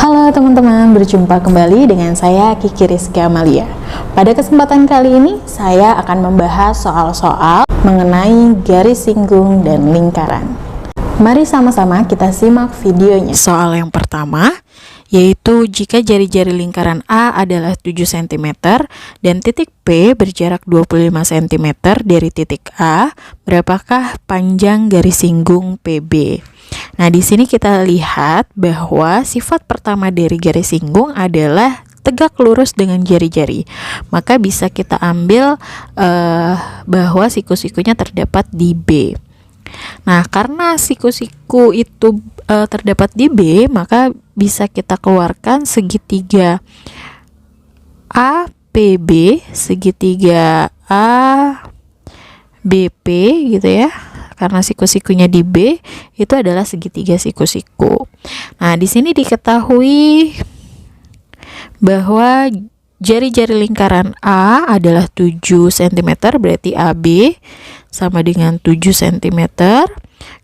Halo teman-teman, berjumpa kembali dengan saya Kiki Rizky Amalia. Pada kesempatan kali ini, saya akan membahas soal-soal mengenai garis singgung dan lingkaran. Mari sama-sama kita simak videonya. Soal yang pertama, yaitu jika jari-jari lingkaran A adalah 7 cm dan titik P berjarak 25 cm dari titik A, berapakah panjang garis singgung PB? Nah, di sini kita lihat bahwa sifat pertama dari garis singgung adalah tegak lurus dengan jari-jari. Maka bisa kita ambil bahwa siku-sikunya terdapat di B. Nah, karena siku-siku itu terdapat di B, maka bisa kita keluarkan segitiga APB, segitiga ABP gitu ya. Karena siku-sikunya di B itu adalah segitiga siku-siku. Nah, di sini diketahui bahwa jari-jari lingkaran A adalah 7 cm, berarti AB sama dengan 7 cm.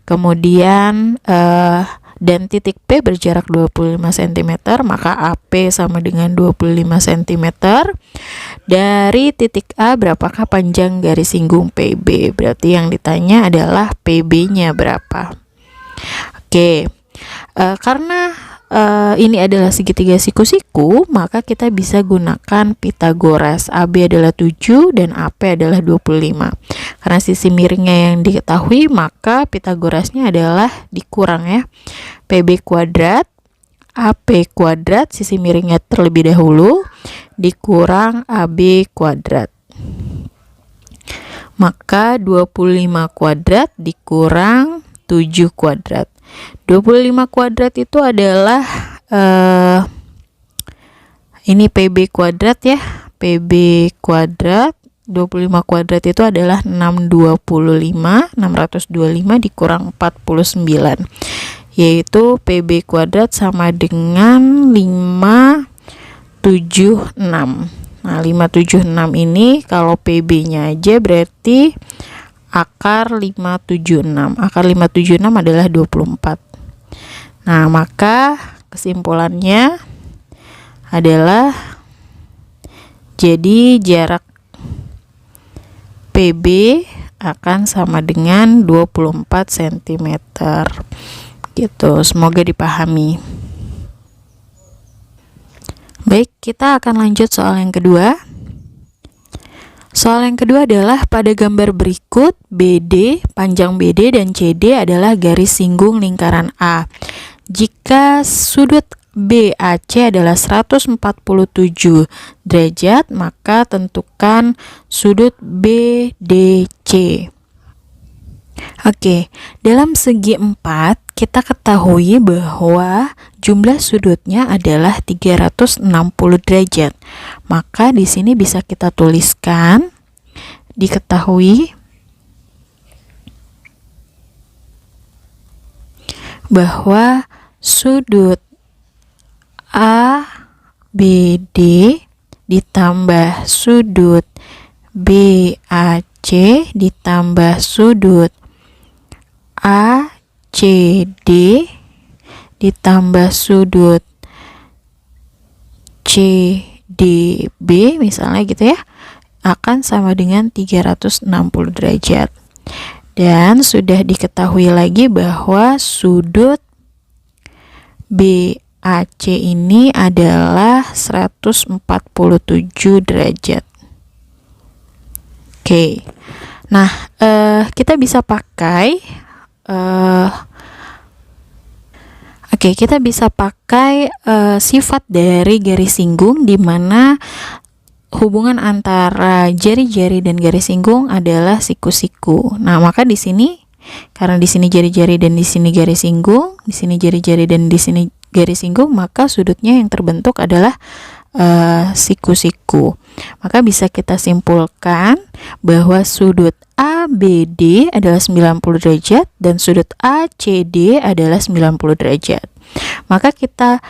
Kemudian dan titik P berjarak 25 cm, maka AP sama dengan 25 cm. Dari titik A, berapakah panjang garis singgung PB? Berarti yang ditanya adalah PB-nya berapa. Oke, karena ini adalah segitiga siku-siku, maka kita bisa gunakan Pitagoras. AB adalah 7 dan AP adalah 25. Karena sisi miringnya yang diketahui, maka Pitagorasnya adalah dikurang ya. PB kuadrat, AP kuadrat, sisi miringnya terlebih dahulu, dikurang AB kuadrat. Maka 25 kuadrat dikurang 7 kuadrat. 25 kuadrat itu adalah ini PB kuadrat ya. PB kuadrat 25 kuadrat itu adalah 625 dikurang 49, yaitu PB kuadrat sama dengan 576. Nah, 576 ini kalau PB-nya aja berarti akar 576. Akar 576 adalah 24. Nah, maka kesimpulannya adalah jadi jarak PB akan sama dengan 24 cm. Gitu, semoga dipahami. Baik, kita akan lanjut soal yang kedua. Soal yang kedua adalah pada gambar berikut BD, panjang BD dan CD adalah garis singgung lingkaran A. Jika sudut BAC adalah 147 derajat, maka tentukan sudut BDC. Oke, dalam segi 4 kita ketahui bahwa jumlah sudutnya adalah 360 derajat. Maka di sini bisa kita tuliskan, diketahui bahwa sudut ABD ditambah sudut BAC ditambah sudut ACD ditambah sudut CDB misalnya gitu ya, akan sama dengan 360 derajat. Dan sudah diketahui lagi bahwa sudut BAC ini adalah 147 derajat. Oke. Nah, kita bisa pakai sifat dari garis singgung, di mana hubungan antara jari-jari dan garis singgung adalah siku-siku. Nah, maka di sini karena di sini jari-jari dan di sini garis singgung, di sini jari-jari dan di sini garis singgung, maka sudutnya yang terbentuk adalah siku-siku. Maka bisa kita simpulkan bahwa sudut ABD adalah 90 derajat dan sudut ACD adalah 90 derajat. Maka kita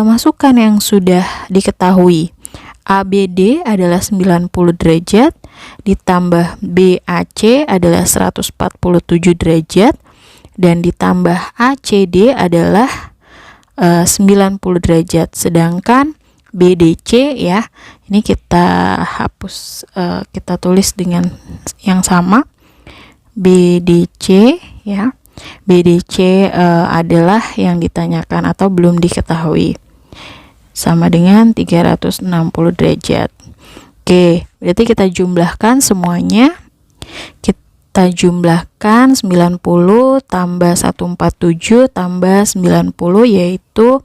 masukkan yang sudah diketahui. ABD adalah 90 derajat ditambah BAC adalah 147 derajat dan ditambah ACD adalah 90 derajat. Sedangkan BDC ya, ini kita hapus, kita tulis dengan yang sama. BDC ya, BDC adalah yang ditanyakan atau belum diketahui, sama dengan 360 derajat. Oke, berarti kita jumlahkan semuanya. Kita jumlahkan 90 tambah 147 tambah 90, yaitu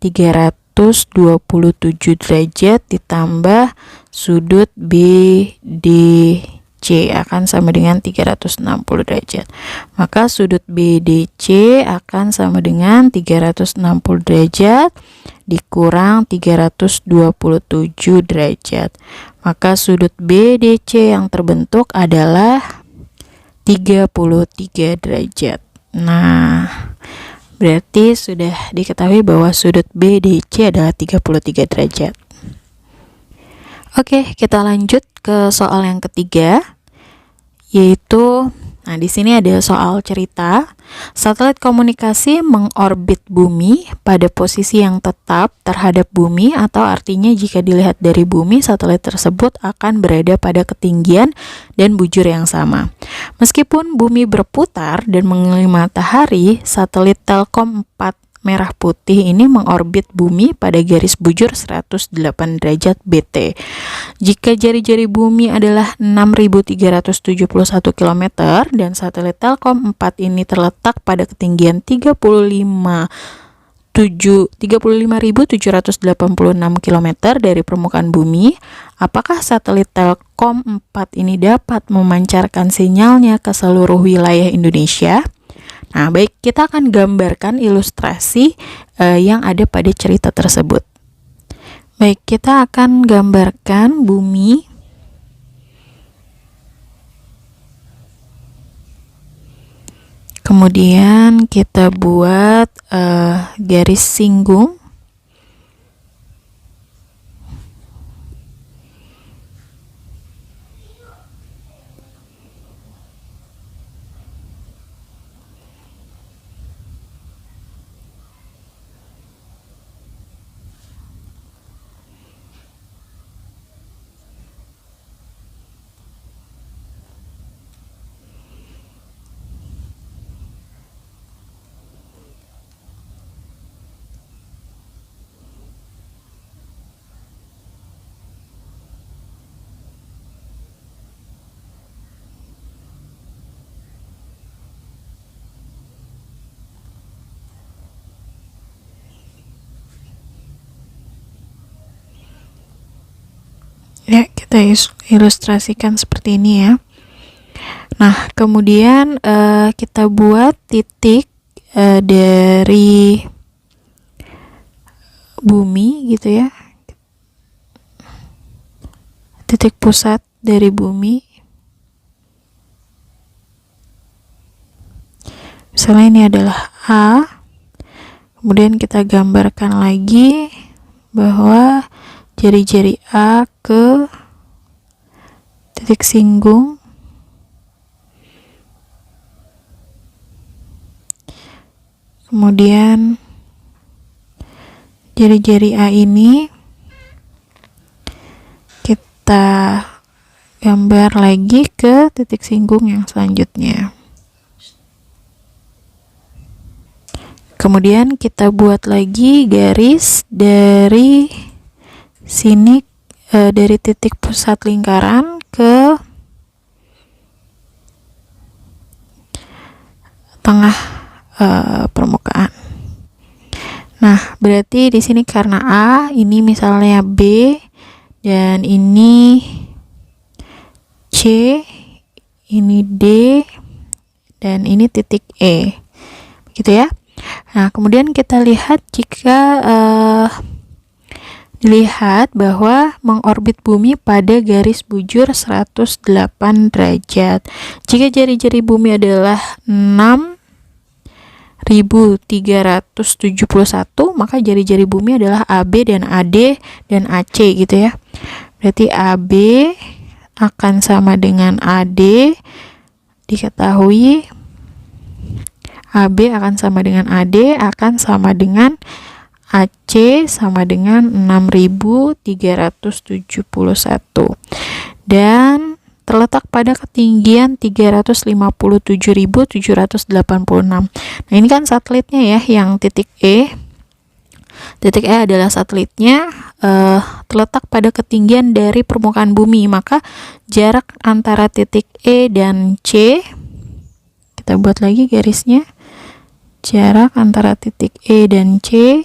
327 derajat ditambah sudut BDC akan sama dengan 360 derajat. Maka sudut BDC akan sama dengan 360 derajat dikurang 327 derajat. Maka sudut BDC yang terbentuk adalah 33 derajat. Nah, berarti sudah diketahui bahwa sudut BDC adalah 33 derajat. Oke, kita lanjut ke soal yang ketiga, yaitu di sini ada soal cerita. Satelit komunikasi mengorbit bumi pada posisi yang tetap terhadap bumi, atau artinya jika dilihat dari bumi, satelit tersebut akan berada pada ketinggian dan bujur yang sama. Meskipun bumi berputar dan mengelilingi matahari, satelit Telkom 4 merah putih ini mengorbit bumi pada garis bujur 108 derajat BT. Jika jari-jari bumi adalah 6.371 km dan satelit Telkom 4 ini terletak pada ketinggian 35.786 km dari permukaan bumi, apakah satelit Telkom 4 ini dapat memancarkan sinyalnya ke seluruh wilayah Indonesia? Nah, baik, kita akan gambarkan ilustrasi yang ada pada cerita tersebut. Baik, kita akan gambarkan bumi. Kemudian kita buat garis singgung. Ya, kita ilustrasikan seperti ini ya. Nah, kemudian kita buat titik dari bumi gitu ya. Titik pusat dari bumi. Misalnya ini adalah A. Kemudian kita gambarkan lagi bahwa jari-jari A ke titik singgung. Kemudian jari-jari A ini kita gambar lagi ke titik singgung yang selanjutnya. Kemudian kita buat lagi garis dari sini, dari titik pusat lingkaran ke tengah permukaan. Nah, berarti di sini karena A, ini misalnya B, dan ini C, ini D, dan ini titik E, begitu ya. Nah, kemudian kita lihat jika dilihat bahwa mengorbit bumi pada garis bujur 108 derajat. Jika jari-jari bumi adalah 6.371, maka jari-jari bumi adalah AB dan AD dan AC gitu ya. Berarti AB akan sama dengan AD, diketahui AB akan sama dengan AD akan sama dengan AC sama dengan 6.371 dan terletak pada ketinggian 357.786. Nah, ini kan satelitnya ya, yang titik E. Titik E adalah satelitnya, terletak pada ketinggian dari permukaan bumi, maka jarak antara titik E dan C, kita buat lagi garisnya, jarak antara titik E dan C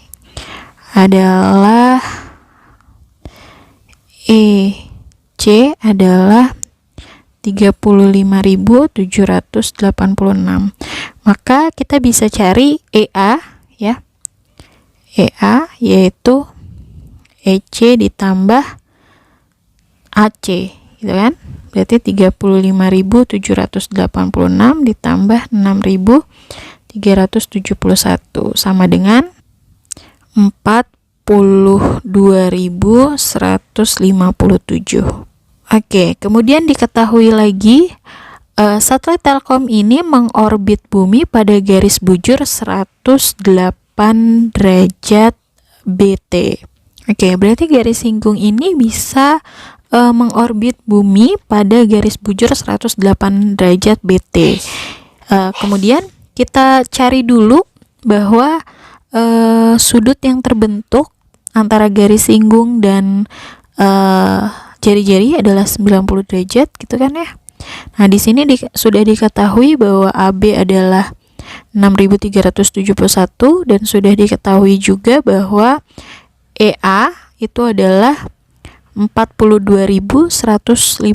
adalah EC adalah 35.786. Maka kita bisa cari EA ya. EA yaitu EC ditambah AC, gitu kan? Berarti 35.786 ditambah 6.371 sama dengan 42.157. Oke, kemudian diketahui lagi satelit Telkom ini mengorbit bumi pada garis bujur 108 derajat BT. Oke, berarti garis singgung ini bisa mengorbit bumi pada garis bujur 108 derajat BT. Kemudian kita cari dulu bahwa sudut yang terbentuk antara garis singgung dan jari-jari adalah 90 derajat, gitu kan ya. Nah, di sini sudah diketahui bahwa AB adalah 6.371 dan sudah diketahui juga bahwa EA itu adalah 42.157.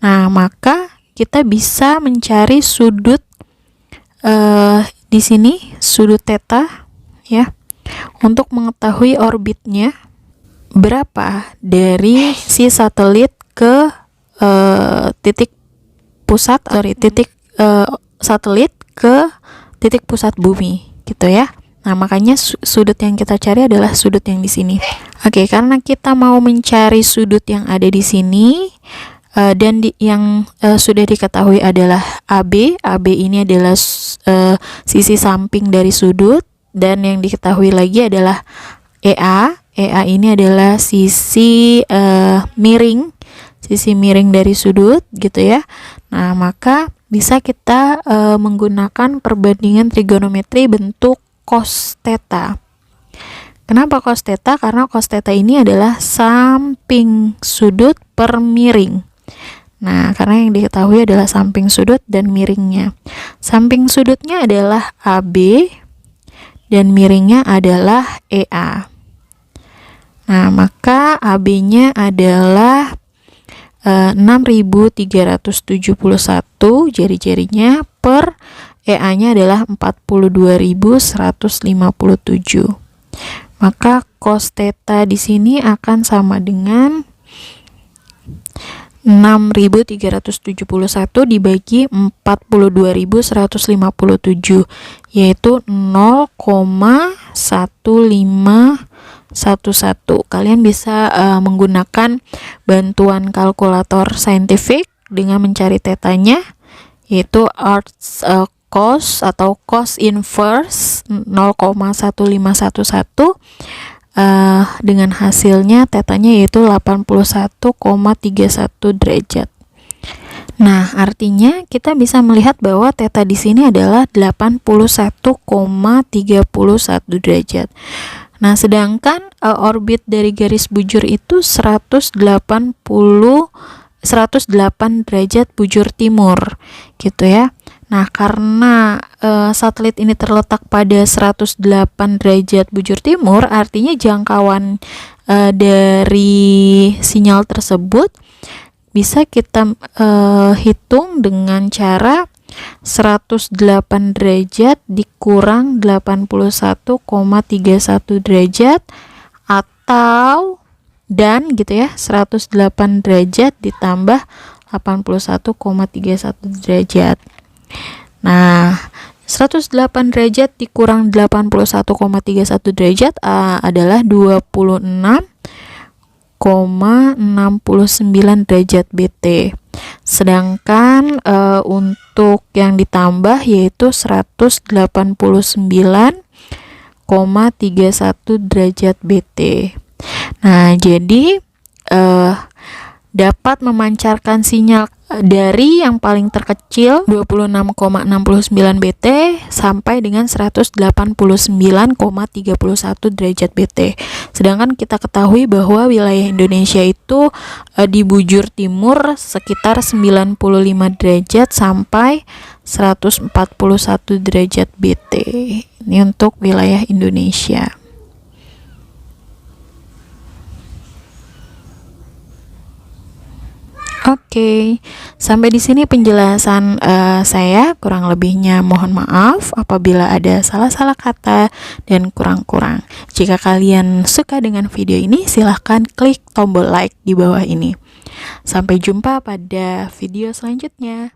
Nah, maka kita bisa mencari sudut di sini, sudut theta ya, untuk mengetahui orbitnya berapa dari si satelit ke titik pusat, satelit ke titik pusat bumi, gitu ya. Nah, makanya sudut yang kita cari adalah sudut yang di sini. Oke, karena kita mau mencari sudut yang ada di sini dan yang sudah diketahui adalah AB. AB ini adalah sisi samping dari sudut, dan yang diketahui lagi adalah EA. EA ini adalah sisi miring, sisi miring dari sudut, gitu ya. Nah, maka bisa kita menggunakan perbandingan trigonometri bentuk cos theta. Kenapa cos theta? Karena cos theta ini adalah samping sudut per miring. Nah, karena yang diketahui adalah samping sudut dan miringnya. Samping sudutnya adalah AB dan miringnya adalah EA. Nah, maka AB-nya adalah 6.371 jari-jarinya, per EA-nya adalah 42.157. Maka cos theta di sini akan sama dengan 6.371 dibagi 42.157, yaitu 0,1511. Kalian bisa menggunakan bantuan kalkulator saintifik dengan mencari tetanya, yaitu cos atau cos inverse 0,1511. Dengan hasilnya tetanya yaitu 81,31 derajat. Nah, artinya kita bisa melihat bahwa teta di sini adalah 81,31 derajat. Nah, sedangkan orbit dari garis bujur itu 108 derajat bujur timur, gitu ya. Nah, karena satelit ini terletak pada 108 derajat bujur timur, artinya jangkauan dari sinyal tersebut bisa kita hitung dengan cara 108 derajat dikurang 81,31 derajat, atau dan gitu ya, 108 derajat ditambah 81,31 derajat. Nah, 108 derajat dikurang 81,31 derajat adalah 26,69 derajat BT. Sedangkan untuk yang ditambah yaitu 189,31 derajat BT. Nah, jadi dapat memancarkan sinyal dari yang paling terkecil 26,69 BT sampai dengan 189,31 derajat BT. Sedangkan kita ketahui bahwa wilayah Indonesia itu di bujur timur sekitar 95 derajat sampai 141 derajat BT. Ini untuk wilayah Indonesia. Oke, sampai di sini penjelasan saya. Kurang lebihnya mohon maaf apabila ada salah-salah kata dan kurang-kurang. Jika kalian suka dengan video ini, silahkan klik tombol like di bawah ini. Sampai jumpa pada video selanjutnya.